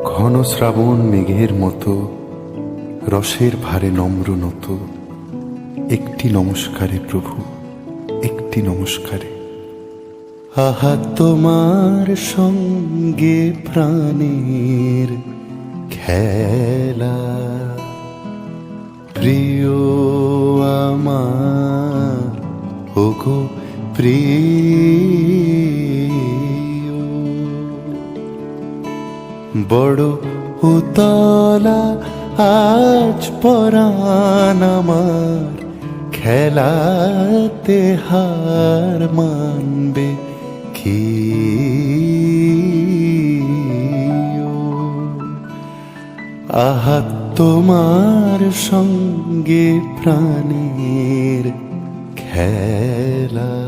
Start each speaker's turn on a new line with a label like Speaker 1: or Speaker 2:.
Speaker 1: ঘন শ্রাবণ মেঘের মতো রসের ভারে নম্র নত, একটি নমস্কারে প্রভু, একটি নমস্কারে। আহা তোমার সঙ্গে প্রাণের খেলা, প্রিয় আমার ওগো প্রিয়, বড় উতলা আজ পরাণ আমার, খেলাতে হার মানবে কি? আহা তোমার সঙ্গে প্রাণের খেলা।